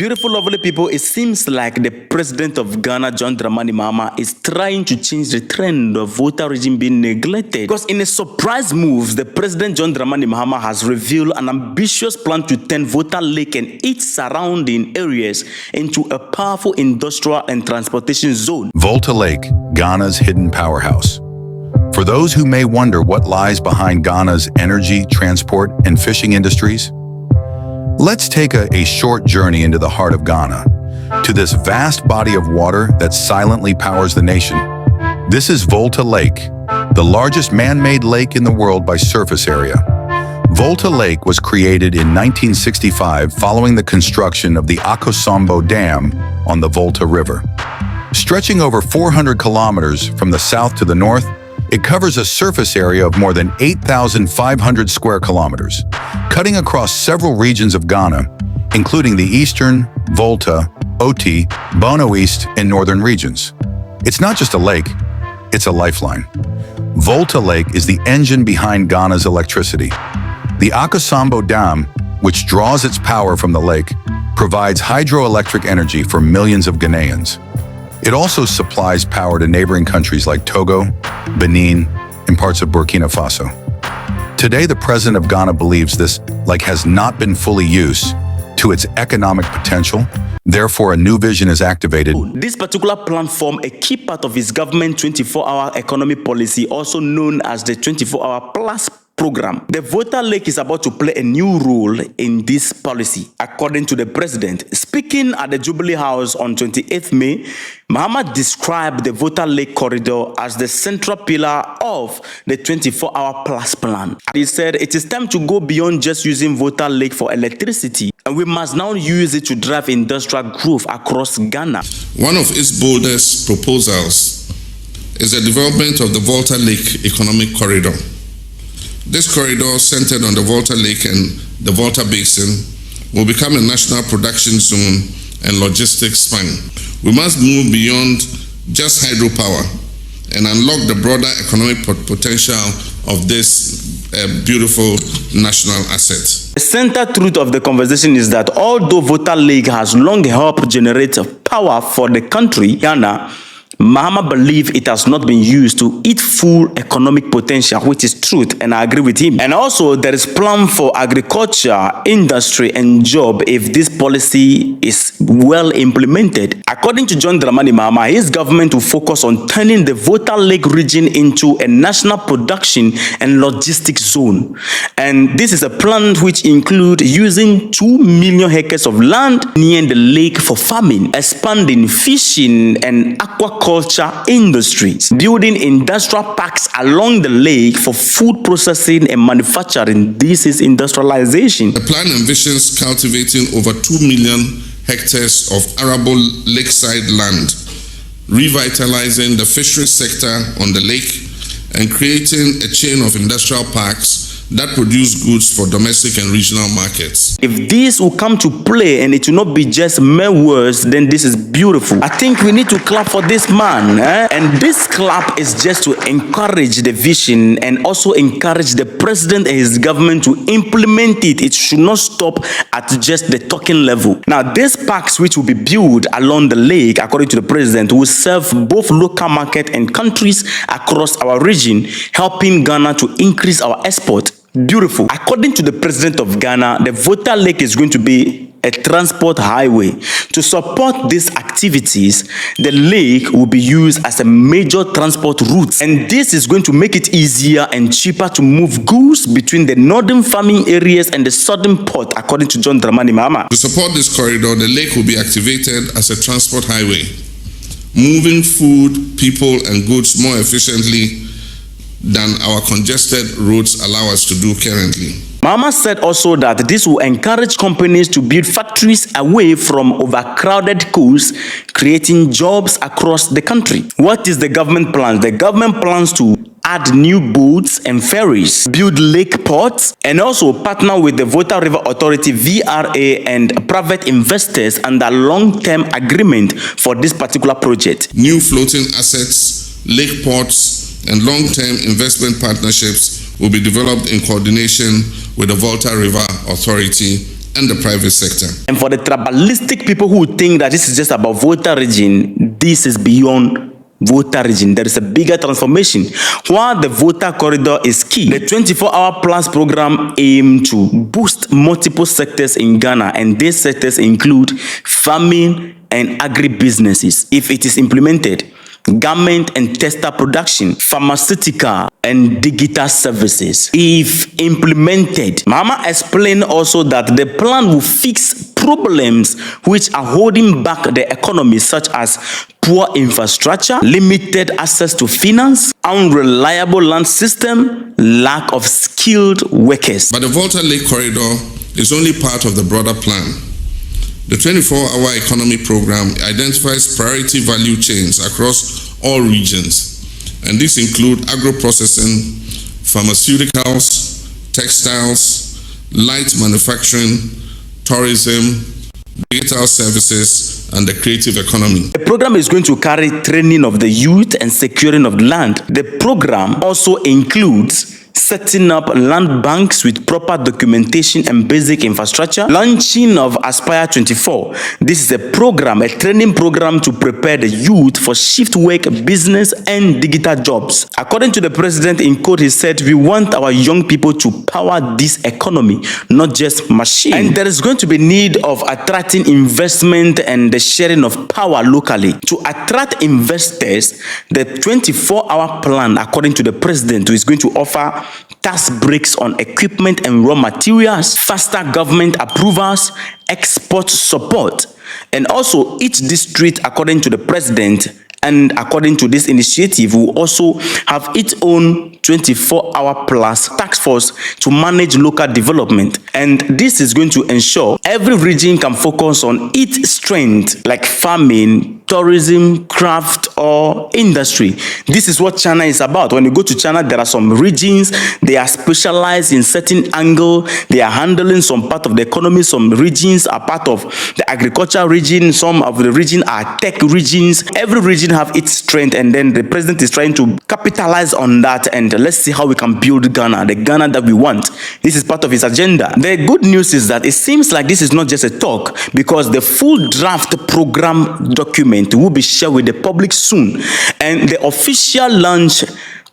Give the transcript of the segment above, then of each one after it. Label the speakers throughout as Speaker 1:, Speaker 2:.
Speaker 1: Beautiful, lovely people, it seems like the president of Ghana, John Dramani Mahama, is trying to change the trend of Volta region being neglected. Because in a surprise move, the president, John Dramani Mahama, has revealed an ambitious plan to turn Volta Lake and its surrounding areas into a powerful industrial and transportation zone.
Speaker 2: Volta Lake, Ghana's hidden powerhouse. For those who may wonder what lies behind Ghana's energy, transport, and fishing industries, let's take a short journey into the heart of Ghana, to this vast body of water that silently powers the nation. This is Volta Lake, the largest man-made lake in the world by surface area. Volta Lake was created in 1965 following the construction of the Akosombo Dam on the Volta River. Stretching over 400 kilometers from the south to the north, it covers a surface area of more than 8,500 square kilometers, cutting across several regions of Ghana, including the eastern, Volta, Oti, Bono East, and northern regions. It's not just a lake, it's a lifeline. Volta Lake is the engine behind Ghana's electricity. The Akosombo Dam, which draws its power from the lake, provides hydroelectric energy for millions of Ghanaians. It also supplies power to neighboring countries like Togo, Benin, and parts of Burkina Faso. Today, the president of Ghana believes this lake has not been fully used to its economic potential. Therefore, a new vision is activated.
Speaker 1: This particular plan forms a key part of his government 24-hour economy policy, also known as the 24-hour plus program. The Volta Lake is about to play a new role in this policy, according to the president. Speaking at the Jubilee House on 28th May, Mahama described the Volta Lake corridor as the central pillar of the 24-hour plus plan. He said it is time to go beyond just using Volta Lake for electricity, and we must now use it to drive industrial growth across Ghana.
Speaker 3: One of its boldest proposals is the development of the Volta Lake Economic Corridor. This corridor, centered on the Volta Lake and the Volta Basin, will become a national production zone and logistics span. We must move beyond just hydropower and unlock the broader economic potential of this beautiful national asset.
Speaker 1: The center truth of the conversation is that although Volta Lake has long helped generate power for the country, Ghana, Mahama believes it has not been used to its full economic potential, which is truth, and I agree with him. And also, there is plan for agriculture, industry, and job if this policy is well implemented. According to John Dramani Mahama, his government will focus on turning the Volta Lake region into a national production and logistics zone. And this is a plan which includes using 2 million hectares of land near the lake for farming, expanding fishing and aquaculture industries, building industrial parks along the lake for food processing and manufacturing. This is industrialization.
Speaker 3: The plan envisions cultivating over 2 million hectares of arable lakeside land, revitalizing the fisheries sector on the lake, and creating a chain of industrial parks that produce goods for domestic and regional markets.
Speaker 1: If this will come to play and it will not be just mere words, then this is beautiful. I think we need to clap for this man. And this clap is just to encourage the vision and also encourage the president and his government to implement it. It should not stop at just the talking level. Now, these parks which will be built along the lake, according to the president, will serve both local market and countries across our region, helping Ghana to increase our export. Beautiful. According to the president of Ghana, the Volta Lake is going to be a transport highway. To support these activities, the lake will be used as a major transport route. And this is going to make it easier and cheaper to move goods between the northern farming areas and the southern port, according to John Dramani Mahama.
Speaker 3: To support this corridor, the lake will be activated as a transport highway, moving food, people, and goods more efficiently than our congested roads allow us to do currently.
Speaker 1: Mahama said also that this will encourage companies to build factories away from overcrowded coasts, creating jobs across the country. What is the government plan? The government plans to add new boats and ferries, build lake ports, and also partner with the Volta River Authority (VRA) and private investors under long-term agreement for this particular project.
Speaker 3: New floating assets, lake ports, and long-term investment partnerships will be developed in coordination with the Volta River Authority and the private sector.
Speaker 1: And for the tribalistic people who think that this is just about Volta region, this is beyond Volta region. There is a bigger transformation. While the Volta corridor is key, the 24-hour plus program aims to boost multiple sectors in Ghana, and these sectors include farming and agribusinesses. If it is implemented, garment and textile production, pharmaceutical and digital services. If implemented, Mahama explained also that the plan will fix problems which are holding back the economy, such as poor infrastructure, limited access to finance, unreliable land system, lack of skilled workers.
Speaker 3: But the Volta Lake corridor is only part of the broader plan. The 24-hour economy program identifies priority value chains across all regions, and these include agro-processing, pharmaceuticals, textiles, light manufacturing, tourism, digital services, and the creative economy.
Speaker 1: The program is going to carry training of the youth and securing of land. The program also includes setting up land banks with proper documentation and basic infrastructure, launching of Aspire 24. This is a program, a training program to prepare the youth for shift work, business, and digital jobs. According to the president in court, he said, we want our young people to power this economy, not just machine. And there is going to be need of attracting investment and the sharing of power locally. To attract investors, the 24-hour plan, according to the president, is going to offer tax breaks on equipment and raw materials, faster government approvals, export support, and also each district, according to the president and according to this initiative, will also have its own 24-hour plus task force to manage local development. And this is going to ensure every region can focus on its strength, like farming, tourism, craft, or industry. This is what China is about. When you go to China, there are some regions, they are specialized in certain angle, they are handling some part of the economy, some regions are part of the agriculture region, some of the region are tech regions. Every region have its strength, and then the president is trying to capitalize on that, and let's see how we can build Ghana, the Ghana that we want. This is part of his agenda. The good news is that it seems like this is not just a talk, because the full draft program document will be shared with the public soon, and the official launch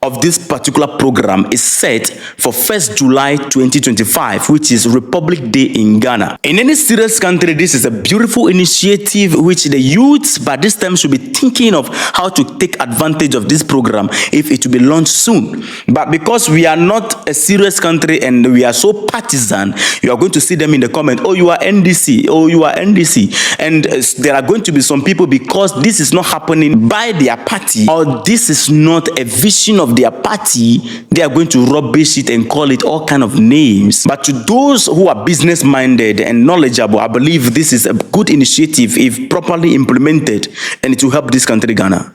Speaker 1: of this particular program is set for 1st July 2025, which is Republic Day in Ghana. In any serious country, this is a beautiful initiative which the youths by this time should be thinking of how to take advantage of this program if it will be launched soon. But because we are not a serious country and we are so partisan, you are going to see them in the comment, oh, you are NDC, oh, you are NDC. And there are going to be some people, because this is not happening by their party, or this is not a vision of their party, they are going to rubbish it and call it all kind of names. But to those who are business minded and knowledgeable, I believe this is a good initiative if properly implemented, and it will help this country, Ghana.